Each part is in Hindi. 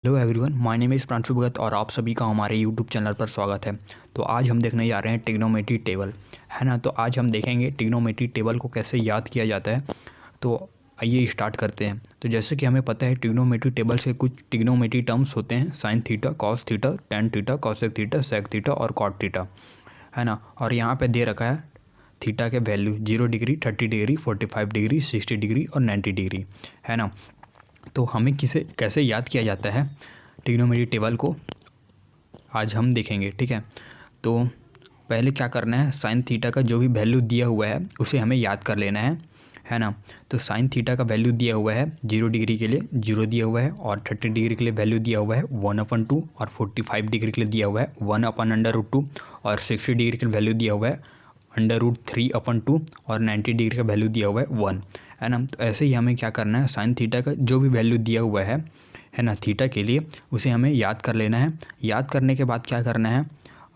Hello everyone, my name is Pranshu Bhagat और आप सभी का हमारे यूट्यूब चैनल पर स्वागत है। तो आज हम देखने जा रहे हैं ट्रिग्नोमेट्री टेबल, है ना। तो आज हम देखेंगे ट्रिग्नोमेट्री टेबल को कैसे याद किया जाता है। तो आइए स्टार्ट करते हैं। तो जैसे कि हमें पता है ट्रिग्नोमेट्री टेबल से कुछ ट्रिग्नोमेट्री टर्म्स होते हैं, sine theta, cos theta, tan theta, cosec theta, sec theta और कॉट थीटा, है ना। और यहाँ पर दे रखा है थीटा के value 0 degree, 30 degree, 45 degree, 60 degree और 90 डिग्री, है ना। तो हमें कैसे याद किया जाता है ट्रिग्नोमेट्री टेबल को, आज हम देखेंगे, ठीक है। तो पहले क्या करना है, साइन थीटा का जो भी वैल्यू दिया हुआ है उसे हमें याद कर लेना है ना। तो साइन थीटा का वैल्यू दिया हुआ है 0 डिग्री के लिए 0 दिया हुआ है, और 30 डिग्री के लिए वैल्यू दिया हुआ है 1/2, और 45 डिग्री के लिए दिया हुआ है 1/√2, और 60 डिग्री के लिए वैल्यू दिया हुआ है √3/2, और 90 डिग्री का वैल्यू दिया हुआ है 1, है ना। तो ऐसे ही हमें क्या करना है, साइन थीटा का जो भी वैल्यू दिया हुआ है ना थीटा के लिए, उसे हमें याद कर लेना है। याद करने के बाद क्या करना है,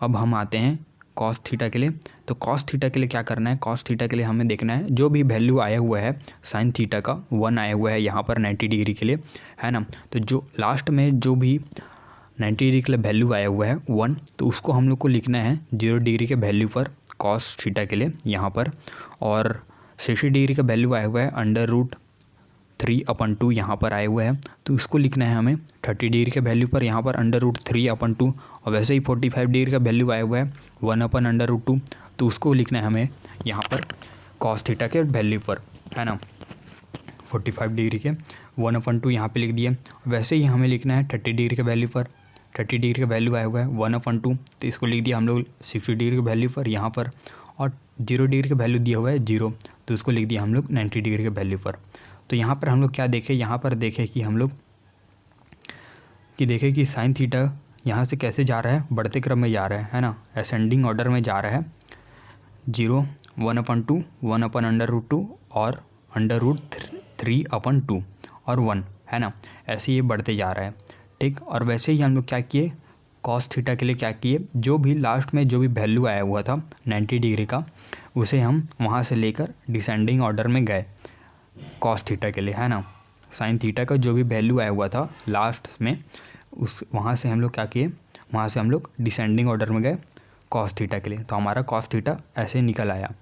अब हम आते हैं कॉस थीटा के लिए। तो कॉस थीटा के लिए क्या करना है, कॉस थीटा के लिए हमें देखना है जो भी वैल्यू आया हुआ है साइन थीटा का 1 आया हुआ है यहाँ पर 90 डिग्री के लिए, है ना। तो जो लास्ट में जो भी 90 डिग्री के लिए वैल्यू आया हुआ है 1, तो उसको हम लोग को लिखना है 0 डिग्री के वैल्यू पर कॉस थीटा के लिए यहाँ पर, और 60 डिग्री का वैल्यू आया हुआ है √3/2 यहाँ पर आए हुए हैं, तो उसको लिखना है हमें 30 डिग्री के वैल्यू पर यहाँ पर √3/2, और वैसे ही 45 डिग्री का वैल्यू आया हुआ है 1/√2, तो उसको लिखना है हमें यहाँ पर कॉस थीटा के वैल्यू पर, है ना। 45 डिग्री के 1/2 यहाँ पे लिख दिए। वैसे ही हमें लिखना है 30 डिग्री के वैल्यू पर, 30 डिग्री का वैल्यू आया हुआ है 1/2, तो इसको लिख दिया हम लोग 60 डिग्री के वैल्यू पर यहाँ पर, और 0 डिग्री का वैल्यू दिया हुआ है 0, तो उसको लिख दिया हम लोग 90 डिग्री के वैल्यू पर। तो यहाँ पर हम लोग क्या देखें, यहाँ पर देखें कि हम लोग कि साइन थीटा यहाँ से कैसे जा रहा है, बढ़ते क्रम में जा रहा है ना, असेंडिंग ऑर्डर में जा रहा है। 0, 1/2, 1/√2 और √3/2 और 1, है ना। ऐसे ये बढ़ते जा रहा है, ठीक। और वैसे ही हम लोग क्या किए, कॉस थीटा के लिए क्या किए, जो भी लास्ट में जो भी वैल्यू आया हुआ था 90 डिग्री का, उसे हम वहाँ से लेकर डिसेंडिंग ऑर्डर में गए कॉस थीटा के लिए, है ना। साइन थीटा का जो भी वैल्यू आया हुआ था लास्ट में, उस वहाँ से हम लोग क्या किए, वहाँ से हम लोग डिसेंडिंग ऑर्डर में गए कॉस थीटा के लिए, तो हमारा कॉस थीटा ऐसे निकल आया।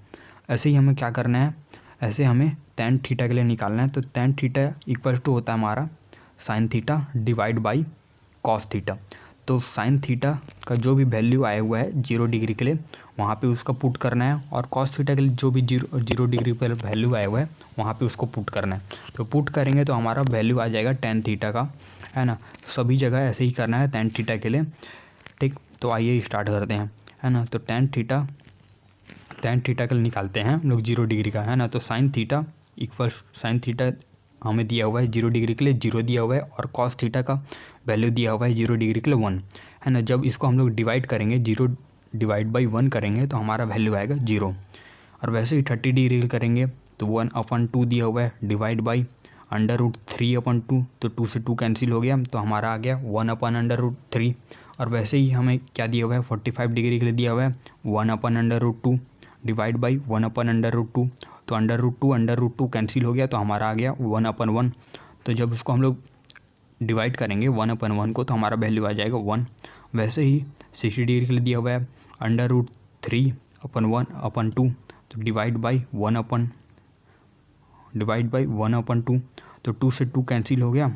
ऐसे ही हमें क्या करना है, ऐसे हमें टेन थीटा के लिए निकालना है। तो टेन थीटा इक्वल्स टू होता है हमारा sine theta divide by cos theta. तो साइन थीटा का जो भी वैल्यू आया हुआ है 0 डिग्री के लिए, वहाँ पे उसका पुट करना है, और कॉस थीटा के लिए जो भी 0 डिग्री पर वैल्यू आया हुआ है वहाँ पे उसको पुट करना है। तो पुट करेंगे तो हमारा वैल्यू आ जाएगा टेन थीटा का, है ना। सभी जगह ऐसे ही करना है टेन थीटा के लिए, ठीक। तो आइए स्टार्ट करते हैं, है ना। तो टेन थीटा के लिए निकालते हैं हम लोग 0 डिग्री का, है ना। तो sine theta equal sine theta हमें दिया हुआ है 0 डिग्री के लिए 0 दिया हुआ है, और कॉस थीटा का वैल्यू दिया हुआ है 0 डिग्री के लिए 1, है ना। जब इसको हम लोग डिवाइड करेंगे, 0 डिवाइड बाई 1 करेंगे तो हमारा वैल्यू आएगा 0। और वैसे ही 30 डिग्री करेंगे तो 1/2 दिया हुआ है डिवाइड बाई √3/2, तो 2 से 2 कैंसिल हो गया, तो हमारा आ गया 1/√3। और वैसे ही हमें क्या दिया हुआ है, 45 डिग्री के लिए दिया हुआ है 1/√2 डिवाइड बाई 1/√2, तो √2 कैंसिल हो गया, तो हमारा आ गया 1/1। तो जब उसको हम लोग डिवाइड करेंगे 1/1 को, तो हमारा वैल्यू आ जाएगा 1। वैसे ही 60 डिग्री के लिए दिया हुआ है √3/1/2, तो डिवाइड बाई 1/2, तो 2 से 2 कैंसिल हो गया,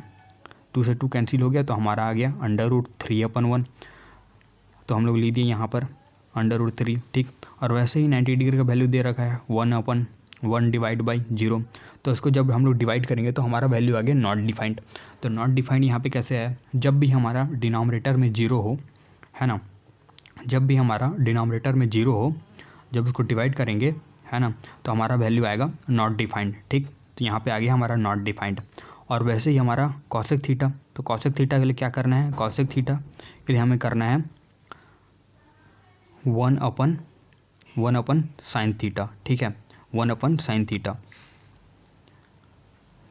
2 से 2 कैंसिल हो गया, तो हमारा आ गया √3/1, तो हम लोग ले दिए यहाँ पर √3, ठीक। और वैसे ही 90 डिग्री का वैल्यू दे रखा है 1/1 डिवाइड बाई 0, तो इसको जब हम लोग डिवाइड करेंगे तो हमारा वैल्यू आ गया नॉट डिफाइंड। तो नॉट डिफाइंड यहाँ पे कैसे है, जब भी हमारा डिनोमिनेटर में 0 हो, है ना, जब भी हमारा डिनोमिनेटर में 0 हो, जब उसको डिवाइड करेंगे, है ना, तो हमारा वैल्यू आएगा नॉट डिफाइंड, ठीक। तो यहाँ पे आ गया हमारा नॉट डिफाइंड। और वैसे ही हमारा कॉसेक थीटा, तो कॉसेक थीटा के लिए क्या करना है, कॉसेक थीटा के लिए हमें करना है 1/1 साइन थीटा, ठीक है, 1/sin थीटा,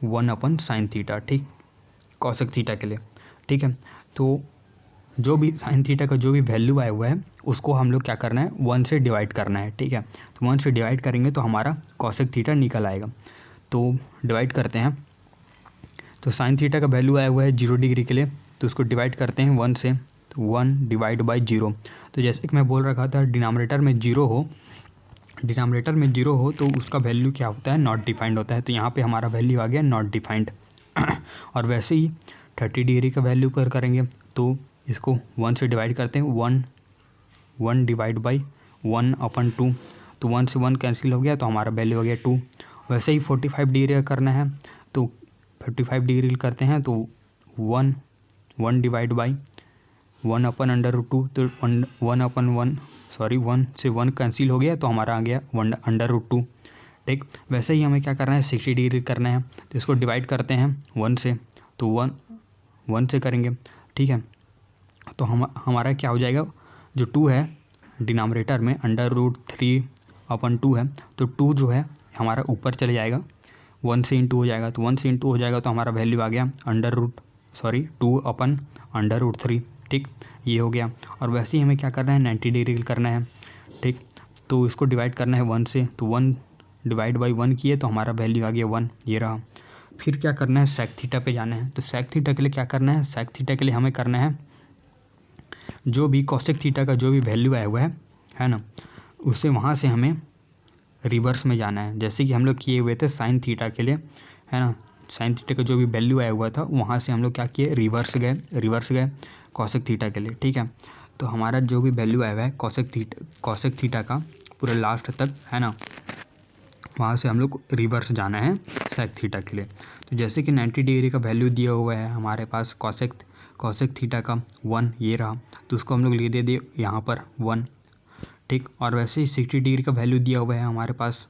1/sin थीटा, ठीक, कॉसेक थीटा के लिए, ठीक है। तो जो भी साइन थीटा का जो भी वैल्यू आया हुआ है उसको हम लोग क्या करना है, 1 से डिवाइड करना है, ठीक है। तो 1 से डिवाइड करेंगे तो हमारा कॉसेक थीटा निकल आएगा। तो डिवाइड करते हैं, तो साइन थीटा का वैल्यू आया हुआ है 0 डिग्री के लिए तो उसको डिवाइड करते हैं 1 से, तो 1 डिवाइड बाई 0। तो जैसे कि मैं बोल रखा था डिनोमिनेटर में जीरो हो तो उसका वैल्यू क्या होता है, नॉट डिफाइंड होता है। तो यहाँ पे हमारा वैल्यू आ गया नॉट डिफाइंड। और वैसे ही 30 डिग्री का वैल्यू पर करेंगे तो इसको 1 से डिवाइड करते हैं, 1 डिवाइड बाई 1/2। तो 1 से 1 कैंसिल हो गया तो हमारा वैल्यू हो गया 2। वैसे ही 45 डिग्री का करना है तो 45 डिग्री करते हैं तो 1 डिवाइड बाई 1/√2। तो 1 से 1 कैंसिल हो गया तो हमारा आ गया 1/√2। ठीक, वैसे ही हमें क्या करना है 60 डिग्री करना है तो इसको डिवाइड करते हैं 1 से, तो 1 से करेंगे। ठीक है, तो हमारा क्या हो जाएगा, जो 2 है डिनोमिनेटर में √3/2 है, तो 2 जो है हमारा ऊपर चले जाएगा, 1 से इंटू हो जाएगा। तो 1 से इंटू हो जाएगा तो हमारा वैल्यू आ गया 2/√3। ठीक, ये हो गया। और वैसे ही हमें क्या करना है 90 डिग्री करना है। ठीक, तो इसको डिवाइड करना है 1 से, तो 1 डिवाइड बाई 1 किए तो हमारा वैल्यू आ गया 1, ये रहा। फिर क्या करना है, सेक थीटा पे जाना है। तो सेक थीटा के लिए क्या करना है, सेक थीटा के लिए हमें करना है जो भी कॉसेक थीटा का जो भी वैल्यू आया हुआ है ना, उससे वहाँ से हमें रिवर्स में जाना है। जैसे कि हम लोग किए हुए थे साइन थीटा के लिए, है ना, साइन थीटा का जो भी वैल्यू आया हुआ था वहाँ से हम लोग क्या किए, रिवर्स गए कॉसेक थीटा के लिए। ठीक है, तो हमारा जो भी वैल्यू आया हुआ है कॉसेक थीटा का पूरा लास्ट तक, है ना, वहाँ से हम लोग रिवर्स जाना है सेक थीटा के लिए। तो जैसे कि 90 डिग्री का वैल्यू दिया हुआ है हमारे पास कॉसेक थीटा का 1, ये रहा, तो उसको हम लोग ले दे दिए यहाँ पर 1। ठीक, और वैसे ही 60 डिग्री का वैल्यू दिया हुआ है हमारे पास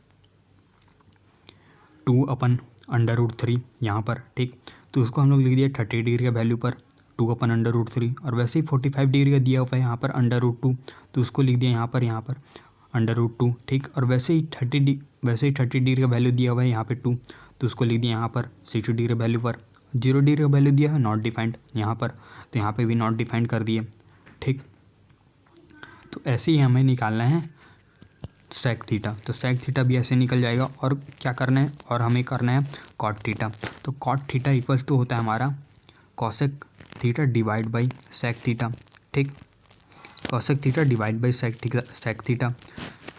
2/√3 यहाँ पर। ठीक, तो उसको हम लोग लिख दिए 30 डिग्री का वैल्यू पर 2/√3। और वैसे ही 45 डिग्री का दिया हुआ है यहाँ पर √2, तो उसको लिख दिया यहाँ पर √2। ठीक, और वैसे ही 30 डिग्री का वैल्यू दिया हुआ है यहाँ पे 2, तो उसको लिख दिया यहाँ पर 60 डिग्री वैल्यू पर। 0 डिग्री का वैल्यू दिया है नॉट डिफाइंड यहाँ पर, तो यहाँ पे भी नॉट डिफाइंड कर दिए। ठीक, तो ऐसे ही हमें निकालना है सेक थीटा। तो सेक थीटा भी ऐसे निकल जाएगा। और क्या करना है, और हमें करना है कॉट थीटा। तो कॉट थीटा इक्वल्स तो होता है हमारा cosec theta divide by sec theta. ठीक, cosec theta divide by sec theta.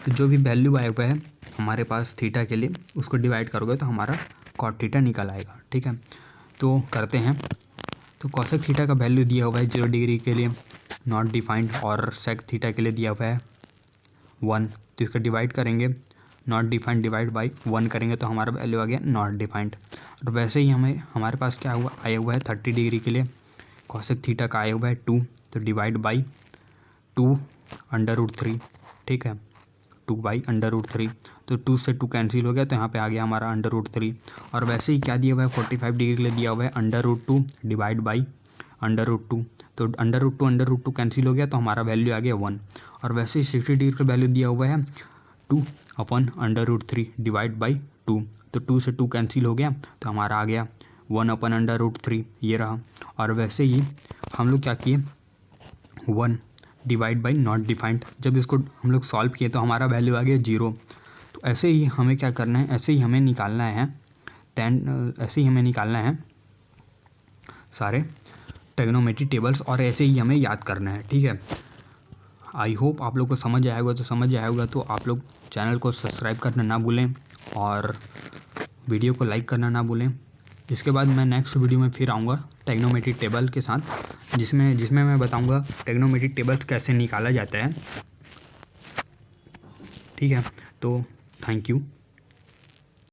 तो जो भी वैल्यू आया हुआ है हमारे पास थीटा के लिए उसको डिवाइड करोगे तो हमारा कॉट थीटा निकल आएगा। ठीक है, तो करते हैं। तो कॉसेक थीटा का वैल्यू दिया हुआ है 0 डिग्री के लिए नॉट डिफाइंड, और सेक थीटा के लिए दिया हुआ है 1। तो इसका डिवाइड करेंगे, नॉट डिफाइंड डिवाइड बाई 1 करेंगे तो हमारा वैल्यू आ गया नॉट डिफाइंड। और वैसे ही हमारे पास क्या आया हुआ है 30 डिग्री के लिए कॉसेक थीटा का आया हुआ है 2, तो डिवाइड बाई 2/√3। ठीक है, 2/√3। तो 2 से 2 कैंसिल हो गया तो यहाँ पे आ गया हमारा √3। और वैसे ही क्या दिया हुआ है 45 डिग्री के लिए दिया हुआ है √2 डिवाइड बाई √2। तो √2 कैंसिल हो गया तो हमारा वैल्यू आ गया 1। और वैसे ही 60 डिग्री का वैल्यू दिया हुआ है 2/√3 डिवाइड बाई 2। तो 2 से 2 कैंसिल हो गया तो हमारा आ गया 1/√3, ये रहा। और वैसे ही हम लोग क्या किए 1 डिवाइड बाई नॉट डिफाइंड, जब इसको हम लोग सॉल्व किए तो हमारा वैल्यू आ गया 0। तो ऐसे ही हमें क्या करना है, ऐसे ही हमें निकालना है सारे ट्रिग्नोमेट्रिक टेबल्स, और ऐसे ही हमें याद करना है। ठीक है, आई होप आप लोग को समझ आया होगा। तो आप लोग चैनल को सब्सक्राइब करना ना भूलें और वीडियो को लाइक करना ना भूलें। इसके बाद मैं नेक्स्ट वीडियो में फिर आऊँगा ट्रिग्नोमेट्रिक टेबल के साथ, जिसमें मैं बताऊँगा ट्रिग्नोमेट्रिक टेबल्स कैसे निकाला जाता है। ठीक है, तो थैंक यू।